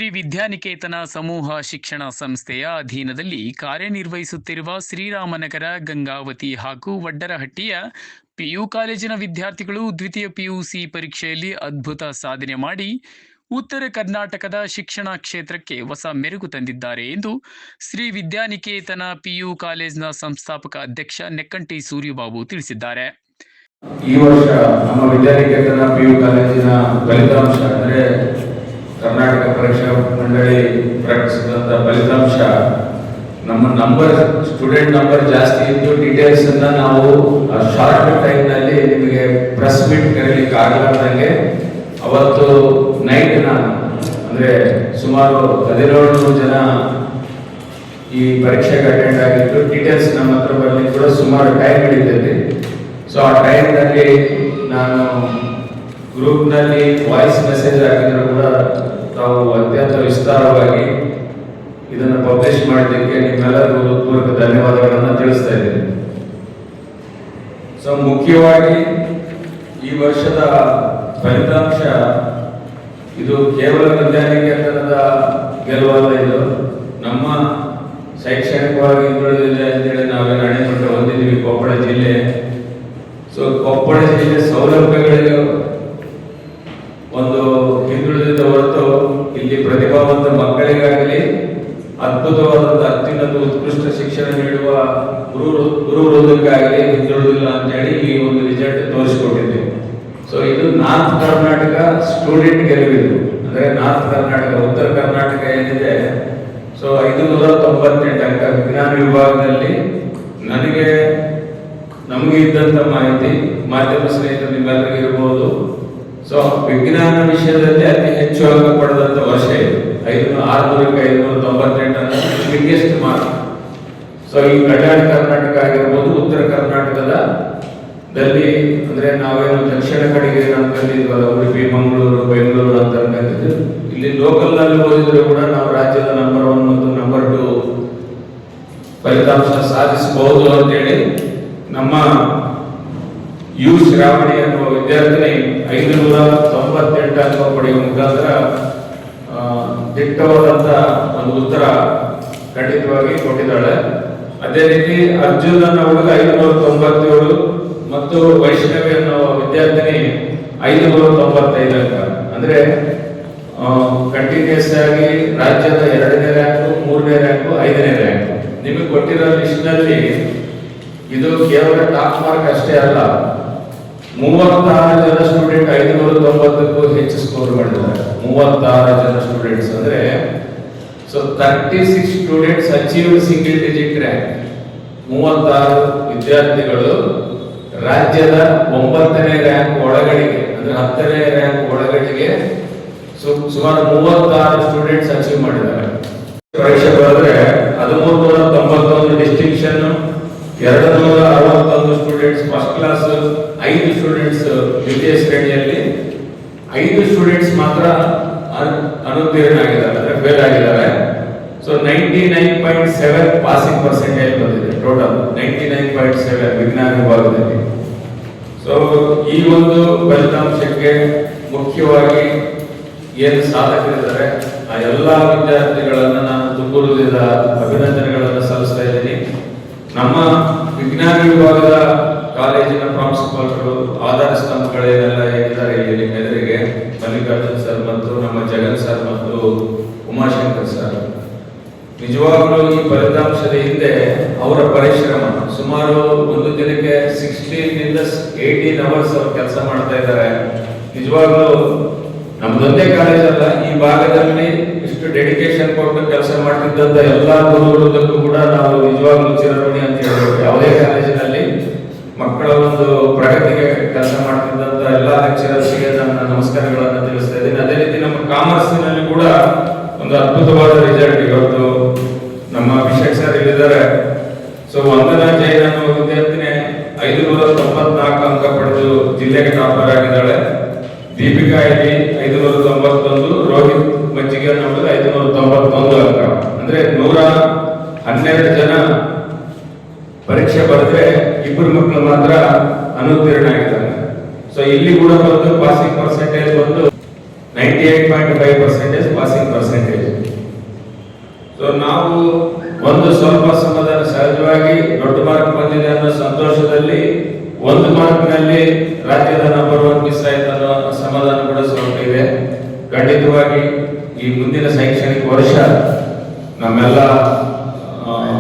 ಶ್ರೀ ವಿದ್ಯಾನಿಕೇತನ ಸಮೂಹ ಶಿಕ್ಷಣ ಸಂಸ್ಥೆಯ ಅಧೀನದಲ್ಲಿ ಕಾರ್ಯನಿರ್ವಹಿಸುತ್ತಿರುವ ಶ್ರೀರಾಮನಗರ, ಗಂಗಾವತಿ ಹಾಗೂ ವಡ್ಡರಹಟ್ಟಿಯ ಪಿಯು ಕಾಲೇಜಿನ ವಿದ್ಯಾರ್ಥಿಗಳು ದ್ವಿತೀಯ ಪಿಯುಸಿ ಪರೀಕ್ಷೆಯಲ್ಲಿ ಅದ್ಭುತ ಸಾಧನೆ ಮಾಡಿ ಉತ್ತರ ಕರ್ನಾಟಕದ ಶಿಕ್ಷಣ ಕ್ಷೇತ್ರಕ್ಕೆ ಹೊಸ ಮೆರುಗು ತಂದಿದ್ದಾರೆ ಎಂದು ಶ್ರೀ ವಿದ್ಯಾನಿಕೇತನ ಪಿಯು ಕಾಲೇಜಿನ ಸಂಸ್ಥಾಪಕ ಅಧ್ಯಕ್ಷ ನೆಕ್ಕಂಟಿ ಸೂರ್ಯಬಾಬು ತಿಳಿಸಿದ್ದಾರೆ. ಈ ವರ್ಷ ನಮ್ಮ ವಿದ್ಯಾನಿಕೇತನ ಪಿಯು ಕಾಲೇಜಿನ ಫಲಿತಾಂಶ ಅಂದರೆ ಕರ್ನಾಟಕ ಪರೀಕ್ಷಾ ಮಂಡಳಿ ಪ್ರಕಟಿಸಿದಂಥ ಫಲಿತಾಂಶ ನಮ್ಮ ಸ್ಟೂಡೆಂಟ್ ನಂಬರ್ ಜಾಸ್ತಿ ಇದ್ದು ಡೀಟೇಲ್ಸ್ ಅನ್ನ ನಾವು ಶಾರ್ಟ್ ಟೈಮ್ ನಲ್ಲಿ ನಿಮಗೆ ಪ್ರೆಸ್ ಮೀಟ್ ಕರೀಲಿಕ್ಕೆ ಆಗಲಾರ್ದಂಗೆ ಅವತ್ತು ನೈಟ್ ನಾನು ಅಂದ್ರೆ ಸುಮಾರು 1700 ಜನ ಈ ಪರೀಕ್ಷೆಗೆ ಅಟೆಂಡ್ ಆಗಿದ್ದು ಡೀಟೇಲ್ಸ್ ನಮ್ಮ ಹತ್ರ ಬರಲಿಕ್ಕೆ ಕೂಡ ಸುಮಾರು ಟೈಮ್ ಹಿಡಿತೈತಿ. ಸೊ ಆ ಟೈಮ್ ನಲ್ಲಿ ನಾನು ಗ್ರೂಪ್ ನಲ್ಲಿ ವಾಯ್ಸ್ ಮೆಸೇಜ್ ಹಾಕಿದ್ರು ಕೂಡ ತಾವು ಅತ್ಯಂತ ವಿಸ್ತಾರವಾಗಿ ಇದನ್ನು ಪಬ್ಲಿಷ್ ಮಾಡಲಿಕ್ಕೆ ನಿಮ್ಮೆಲ್ಲರಿಗೂ ಪೂರ್ವಕ ಧನ್ಯವಾದಗಳನ್ನು ತಿಳಿಸ್ತಾ ಇದ್ದೀನಿ. ಸೊ ಮುಖ್ಯವಾಗಿ ಈ ವರ್ಷದ ಫಲಿತಾಂಶ ಇದು ಕೇವಲ ವಿದ್ಯಾನಿಕೇತನದ ಗೆಲುವಲ್ಲ, ಇದು ನಮ್ಮ ಶೈಕ್ಷಣಿಕವಾಗಿ ಹಿಂದುಳಿದಿದೆ ಅಂತೇಳಿ ನಾವೇನು ಅಣೆಪಟ್ಟು ಹೊಂದಿದ್ದೀವಿ ಕೊಪ್ಪಳ ಜಿಲ್ಲೆ. ಸೊ ಕೊಪ್ಪಳ ಜಿಲ್ಲೆ ಸೌಲಭ್ಯಗಳಿಗೆ ಒಂದು ಹಿಂದುಳಿದ ಹೊರತು ಇಲ್ಲಿ ಪ್ರತಿಭಾವಂತ ಮಕ್ಕಳಿಗಾಗಲಿ ಅದ್ಭುತವಾದಂತಹ ಅತ್ಯುನ್ನತ ಉತ್ಕೃಷ್ಟ ಶಿಕ್ಷಣ ನೀಡುವ ಗುರು ವೃಂದಕ್ಕಾಗಲಿ ಹಿಂದುಳಿದಿಲ್ಲ ಅಂತೇಳಿ ಈ ಒಂದು ರಿಸಲ್ಟ್ ತೋರಿಸಿಕೊಟ್ಟಿದ್ದೇವೆ. ಸೊ ಇದು ನಾರ್ತ್ ಕರ್ನಾಟಕ ಸ್ಟೂಡೆಂಟ್ ಗೆಲುವಿದು, ಅಂದ್ರೆ ನಾರ್ತ್ ಕರ್ನಾಟಕ, ಉತ್ತರ ಕರ್ನಾಟಕ ಏನಿದೆ ಸೊ 598 ಅಂಕ ವಿಜ್ಞಾನ ವಿಭಾಗದಲ್ಲಿ ನಮಗೆ ಇದ್ದಂತ ಮಾಹಿತಿ ಮಾಧ್ಯಮ ಸ್ನೇಹಿತರು ನಿಮ್ಮೆಲ್ಲರಿಗೂ ಇರಬಹುದು. ಸೊ ವಿಜ್ಞಾನ ವಿಷಯದಲ್ಲಿ ಅತಿ ಹೆಚ್ಚು ಅಂಕ ಪಡೆದಂತ ವರ್ಷ ಇದು 598 ಅಂದ್ರೆ ಬಿಗ್ಗೆಸ್ಟ್ ಮಾರ್ಕ್. ಸೊ ಈ ಕಲ್ಯಾಣ ಕರ್ನಾಟಕ ಆಗಿರ್ಬೋದು, ಉತ್ತರ ಕರ್ನಾಟಕದಲ್ಲಿ ಅಂದ್ರೆ ನಾವೇನು ದಕ್ಷಿಣ ಕಡೆಗೆ ಅನ್ಕೊಂಡಿದ್ವಲ್ಲ, ಉಡುಪಿ, ಮಂಗಳೂರು, ಬೆಂಗಳೂರು ಅಂತ ಅನ್ಕೊಂಡಿದ್ದು, ಇಲ್ಲಿ ಲೋಕಲ್ ನಲ್ಲಿ ಓದಿದ್ರು ಕೂಡ ನಾವು ರಾಜ್ಯದ ನಂಬರ್ 1 ಮತ್ತು ನಂಬರ್ 2 ಫಲಿತಾಂಶ ಸಾಧಿಸಬಹುದು ಅಂತೇಳಿ ನಮ್ಮ ಯು ಶ್ರಾವಣಿ ಅನ್ನುವ ವಿದ್ಯಾರ್ಥಿನಿ 598 ಅಂಕ ಪಡೆಯುವ ಮುಖಾಂತರ ದಿಟ್ಟವಾದಂತ ಒಂದು ಉತ್ತರ ಖಂಡಿತವಾಗಿ ಕೊಟ್ಟಿದ್ದಾಳೆ. ಅದೇ ರೀತಿ ಅರ್ಜುನ್ ಅನ್ನೋ ಹುಡುಗ 597 ಮತ್ತು ವೈಷ್ಣವಿ ಅನ್ನೋ ವಿದ್ಯಾರ್ಥಿನಿ 595 ಅಂಕ. ಅಂದ್ರೆ ಕಂಟಿನ್ಯೂಸ್ ಆಗಿ ರಾಜ್ಯದ 2ನೇ ರ್ಯಾಂಕು, 3ನೇ ರ್ಯಾಂಕು, 5ನೇ ರ್ಯಾಂಕ್ ನಿಮಗೆ ಕೊಟ್ಟಿರೋ ಲಿಸ್ಟ್ ನಲ್ಲಿ ಇದು ಕೇವಲ ಟಾಪ್ ಮಾರ್ಕ್ ಅಷ್ಟೇ ಅಲ್ಲ, 36 ಜನ ಸ್ಟೂಡೆಂಟ್ 590ಕ್ಕೂ ಹೆಚ್ಚು ಸ್ಕೋರ್ ಮಾಡಿದ್ದಾರೆ. 36 ಜನ ಸ್ಟೂಡೆಂಟ್ಸ್ ಅಂದ್ರೆ so 36 students achieved single digit rank. 36 ವಿದ್ಯಾರ್ಥಿಗಳು ರಾಜ್ಯದ 9ನೇ ರ್ಯಾಂಕ್ ಒಳಗಡೆಗೆ ಅಂದ್ರೆ 10ನೇ ರ್ಯಾಂಕ್ ಒಳಗಡೆಗೆ ಸುಮಾರು 36 ಸ್ಟೂಡೆಂಟ್ಸ್ ಅಚೀವ್ ಮಾಡಿದ್ದಾರೆ. ಪರೀಕ್ಷೆ ಬರೆದ್ರೆ 1391 distinction, 261 students first class, 5 students ದ್ವಿತೀಯ ಶ್ರೇಣಿಯಲ್ಲಿ, 5 ಸ್ಟೂಡೆಂಟ್ಸ್ ಮಾತ್ರ ಅನುತ್ತೀರ್ಣ ಆಗಿದ್ದಾರೆ ಅಂದ್ರೆ ಫೇಲ್ ಆಗಿದ್ದಾರೆ. ಸೊ 99.7 ಪಾಸಿಂಗ್ ಪರ್ಸೆಂಟೇಜ್ ಬಂದಿದೆ ಟೋಟಲ್ 99.7 ವಿಜ್ಞಾನ ವಿಭಾಗದಲ್ಲಿ. ಸೊ ಈ ಒಂದು ಫಲಿತಾಂಶಕ್ಕೆ ಮುಖ್ಯವಾಗಿ ಏನು ಸಾಧಕರಿದ್ದಾರೆ ಆ ಎಲ್ಲಾ ವಿದ್ಯಾರ್ಥಿಗಳನ್ನ ನಾನು ತುಂಬುವುದಿಲ್ಲ ಅಭಿನಂದನೆಗಳನ್ನು ಸಲ್ಲಿಸ್ತಾ ಇದ್ದೀನಿ. ನಮ್ಮ ವಿಜ್ಞಾನ ವಿಭಾಗದ ಕಾಲೇಜಿನ ಪ್ರಾಂಶುಪಾಲರು ಆಧಾರ ಸ್ತಂಭಗಳೇನೆಲ್ಲ ಏನಿದ್ದಾರೆ ಇಲ್ಲಿ ನಿಮ್ಮ ಎದುರಿಗೆ, ಮಲ್ಲಿಕಾರ್ಜುನ್ ಸರ್ ಮತ್ತು ನಮ್ಮ ಜಗನ್ ಸರ್ ಮತ್ತು ಉಮಾಶಂಕರ್ ಸರ್, ನಿಜವಾಗ್ಲೂ ಈ ಫಲಿತಾಂಶದ ಹಿಂದೆ ಅವರ ಪರಿಶ್ರಮ, ಸುಮಾರು ಒಂದು ದಿನಕ್ಕೆ 16 to 18 ಅವರ್ಸ್ ಅವರು ಕೆಲಸ ಮಾಡ್ತಾ ಇದ್ದಾರೆ. ನಿಜವಾಗ್ಲೂ ನಮ್ದೊಂದೇ ಕಾಲೇಜ್ ಅಲ್ಲ, ಈ ಭಾಗದಲ್ಲಿ ಇಷ್ಟು ಡೆಡಿಕೇಶನ್ ಕೊಟ್ಟು ಕೆಲಸ ಮಾಡ್ತಿದ್ದಂತ ಎಲ್ಲಾ ಗುರುಗಳಿಗೂ ಕೂಡ ನಾವು ನಿಜವಾಗ್ಲೂ ಚಿರಋಣಿ ಅಂತ ಹೇಳ್ಬೋದು. ಯಾವುದೇ ಕಾಲೇಜಿನಲ್ಲಿ ಮಕ್ಕಳ ಒಂದು ಪ್ರಗತಿಗೆ ಕೆಲಸ ಮಾಡ್ತಿದ್ದಂತ ಎಲ್ಲಾ ಲೆಕ್ಚರರ್ಸ್ಗೆ ನನ್ನ ನಮಸ್ಕಾರಗಳನ್ನು ತಿಳಿಸ್ತಾ ಇದ್ದೀನಿ. ಅದೇ ರೀತಿ ನಮ್ಮ ಕಾಮರ್ಸ್ನಲ್ಲಿ ಕೂಡ ಒಂದು ಅದ್ಭುತವಾದ ರಿಸಲ್ಟ್ ಇವತ್ತು ನಮ್ಮ ಅಭಿಷೇಕ್ ಸರ್ ಹೇಳಿದ್ದಾರೆ. ಸೊ ವಂದನಾ ಜೈನ್ ಅನ್ನೋ ವಿದ್ಯಾರ್ಥಿನಿ 594 ಅಂಕ ಪಡೆದು ಜಿಲ್ಲೆಗೆ ಟಾಪರ್ ಆಗಿದ್ದಾಳೆ. ದೀಪಿಕಾ ಇಲ್ಲಿ 591, ರೋಹಿತ್ ಮಜ್ಜಿಗೆ ಅನ್ನೋದು 591 ಅಂಕ. ಅಂದ್ರೆ 112 ಜನ ಪರೀಕ್ಷೆ ಬರೆದ್ರೆ 2 ಮಕ್ಕಳು ಮಾತ್ರ ಅನುತ್ತೀರ್ಣ ಆಗಿದ್ದಾರೆ. ಸೊ ಇಲ್ಲಿ ಕೂಡ ಬಂದು ಪಾಸಿಂಗ್ ಪರ್ಸೆಂಟೇಜ್ ಬಂದು 98.5% ಪಾಸಿಂಗ್ ಪರ್ಸೆಂಟೇಜ್. ಸೊ ನಾವು ಒಂದು ಸ್ವಲ್ಪ ಸಮಾಧಾನ, ಸಹಜವಾಗಿ ದೊಡ್ಡ ಮಾರ್ಕ್ ಬಂದಿದೆ ಅನ್ನೋ ಸಂತೋಷದಲ್ಲಿ ಒಂದು ಮಾರ್ಕ್ನಲ್ಲಿ ರಾಜ್ಯದ ನಂಬರ್ 1 ಮಿಸ್ ಆಯ್ತು ಅನ್ನೋ ಸಮಾಧಾನ ಕೂಡ ಸ್ವಲ್ಪ ಇದೆ. ಖಂಡಿತವಾಗಿ ಈ ಮುಂದಿನ ಶೈಕ್ಷಣಿಕ ವರ್ಷ ನಮ್ಮೆಲ್ಲ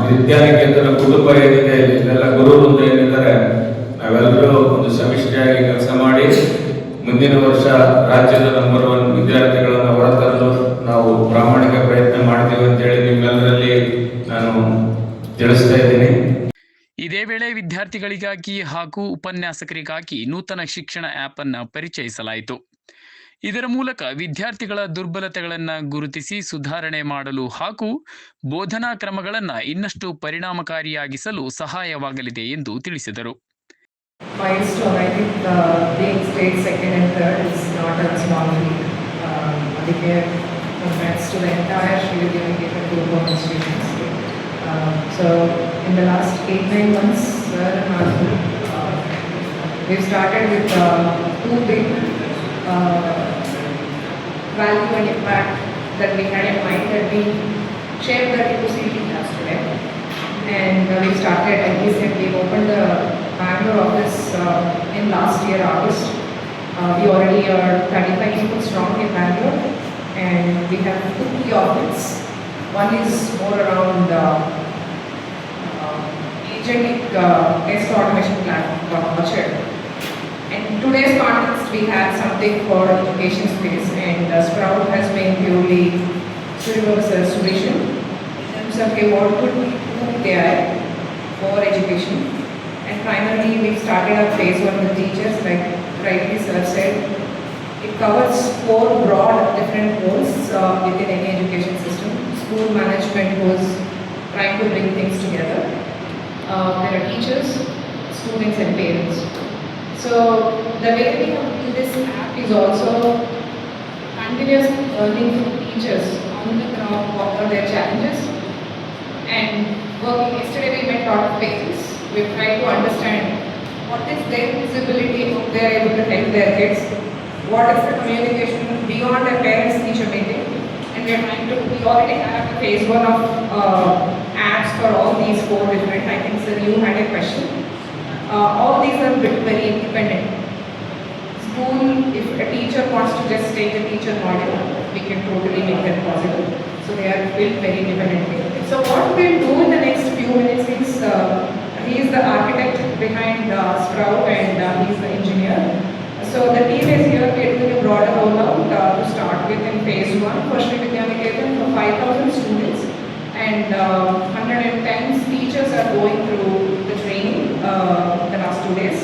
ವಿದ್ಯಾನಿಕೇತನ ಕುಟುಂಬ ಏನಿದೆ, ಇಲ್ಲೆಲ್ಲ ಗುರುವೃಂದ ಏನಿದ್ದಾರೆ, ನಾವೆಲ್ಲರೂ ಒಂದು ಸಮಿಷ್ಟಿಯಾಗಿ ಕೆಲಸ ಮಾಡಿ ಮುಂದಿನ ವರ್ಷ ರಾಜ್ಯದ ನಂಬರ್ 1 ವಿದ್ಯಾರ್ಥಿಗಳನ್ನು ಹೊರತರಲು ನಾವು ಪ್ರಾಮಾಣಿಕ ಪ್ರಯತ್ನ ಮಾಡ್ತೀವಿ ಅಂತ ಹೇಳಿ ನಿಮ್ಮೆಲ್ಲರಲ್ಲಿ ನಾನು ತಿಳಿಸ್ತಾ ಇದ್ದೀನಿ. ಇದೇ ವೇಳೆ ವಿದ್ಯಾರ್ಥಿಗಳಿಗಾಗಿ ಹಾಗೂ ಉಪನ್ಯಾಸಕರಿಗಾಗಿ ನೂತನ ಶಿಕ್ಷಣ ಆ್ಯಪ್ ಅನ್ನು ಪರಿಚಯಿಸಲಾಯಿತು. ಇದರ ಮೂಲಕ ವಿದ್ಯಾರ್ಥಿಗಳ ದುರ್ಬಲತೆಗಳನ್ನು ಗುರುತಿಸಿ ಸುಧಾರಣೆ ಮಾಡಲು ಹಾಗೂ ಬೋಧನಾ ಕ್ರಮಗಳನ್ನು ಇನ್ನಷ್ಟು ಪರಿಣಾಮಕಾರಿಯಾಗಿಸಲು ಸಹಾಯವಾಗಲಿದೆ ಎಂದು ತಿಳಿಸಿದರು. Milestone, I think being state second and third is not a small feat. Adike, congrats to the entire Sri Vidyaniketa group of institutions. So, in the last 8-9 months, sir and Arthur, we've started with 2 big value and impact that we had in mind that we shared that into CET class today. And we started, like we said, we opened the Bangalore office in last year, August. We already are 35 people strong in Bangalore, and we have 2 key offices. One is more around agentic test automation platform, Orchard. And today's context, we have something for education space, and Sprout has been purely Suriva's vision in terms of what could we do with AI for education. And finally, we started our phase 1 with teachers, like rightly sir said. It covers 4 broad different roles within any education system. School management was trying to bring things together. There are teachers, students and parents. So the way we have built this app is also continuous learning from teachers on the ground, what are their challenges, and working. Yesterday we met a lot of parents. We tried to understand what is their visibility, how they are able to help their kids, what is the communication beyond a parents-teacher meeting, and we are trying to. We already have a phase 1 of apps for all these 4 different. I think sir, you had a question. All these are built very independent. School, if a teacher wants to just take a teacher model, we can totally make that possible. So they are built very independently. So what we'll do in the next few minutes is, he is the architect behind Sprout and he is the engineer. So the team is here. We are doing a broader rollout to start with in phase 1 for Sri Vidyaniketa for 5,000 students, and 110 teachers are going through the training the last 2 days.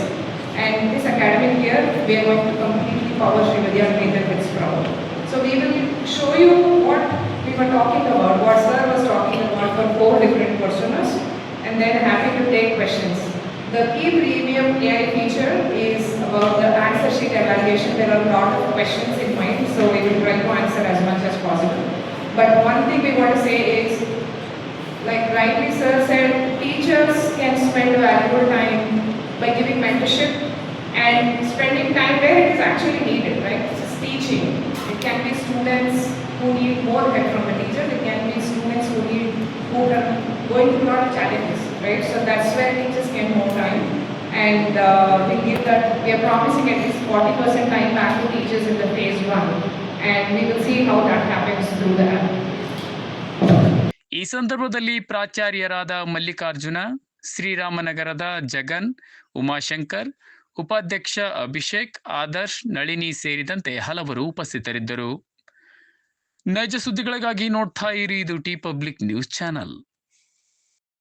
And this academic year, we are going to completely power Sri Vidyaniketa with Sprout. So we will show you what we were talking about, what sir was talking about for 4 different personas, and then happy to take questions. The key premium AI feature is about the answer sheet evaluation. There are a lot of questions in mind, so we will try to answer as much as possible. But one thing we want to say is, like rightly sir said, teachers can spend valuable time by giving mentorship and spending time where it is actually needed, right? It's teaching. It can be students who need more help from the teacher. It can be students who are going through a lot of challenges, right? So that's where teachers get more time. And we give that, we are promising at least 40% time back to teachers in the phase 1. And we will see how that happens through the app. ಈ ಸಂದರ್ಭದಲ್ಲಿ ಪ್ರಾಚಾರ್ಯರಾದ ಮಲ್ಲಿಕಾರ್ಜುನ, ಶ್ರೀರಾಮನಗರದ ಜಗನ್, ಉಮಾಶಂಕರ್, ಉಪಾಧ್ಯಕ್ಷ ಅಭಿಷೇಕ್, ಆದರ್ಶ್, ನಳಿನಿ ಸೇರಿದಂತೆ ಹಲವರು ಉಪಸ್ಥಿತರಿದ್ದರು. ನೈಜ ಸುದ್ದಿಗಳಿಗಾಗಿ ನೋಡ್ತಾ ಇರಿ ಇದು ಟಿ ಪಬ್ಲಿಕ್ ನ್ಯೂಸ್ ಚಾನಲ್.